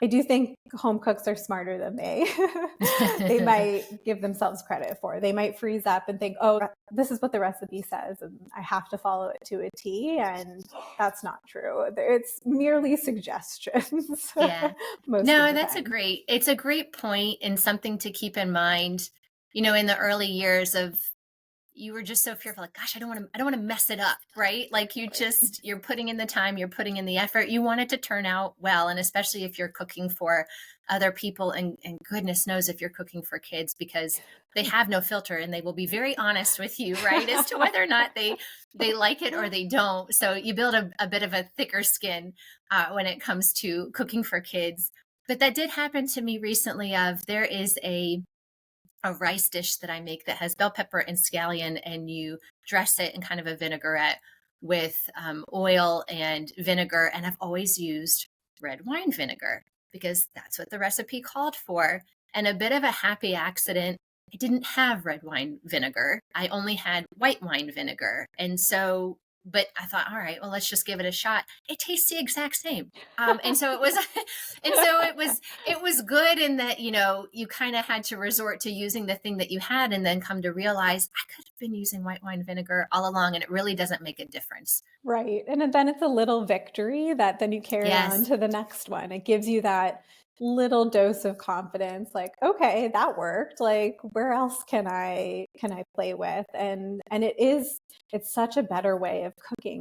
I do think home cooks are smarter than they might give themselves credit for. They might freeze up and think, oh, this is what the recipe says, and I have to follow it to a T. And that's not true. It's merely suggestions Yeah. most of No, the time. it's a great point and something to keep in mind, in the early years of you were just so fearful, like, gosh, I don't want to mess it up, right? Like you're putting in the time, you're putting in the effort. You want it to turn out well. And especially if you're cooking for other people, and goodness knows if you're cooking for kids, because they have no filter and they will be very honest with you, right? As to whether or not they like it or they don't. So you build a bit of a thicker skin when it comes to cooking for kids. But that did happen to me recently there is a rice dish that I make that has bell pepper and scallion, and you dress it in kind of a vinaigrette with oil and vinegar. And I've always used red wine vinegar because that's what the recipe called for. And a bit of a happy accident, I didn't have red wine vinegar. I only had white wine vinegar. And so, but I thought, all right, well, let's just give it a shot. It tastes the exact same. And so it was, it was good in that, you kind of had to resort to using the thing that you had and then come to realize I could have been using white wine vinegar all along and it really doesn't make a difference. Right. And then it's a little victory that then you carry on Yes. to the next one. It gives you that little dose of confidence, like, okay, that worked. Like, where else can I play with? And it's such a better way of cooking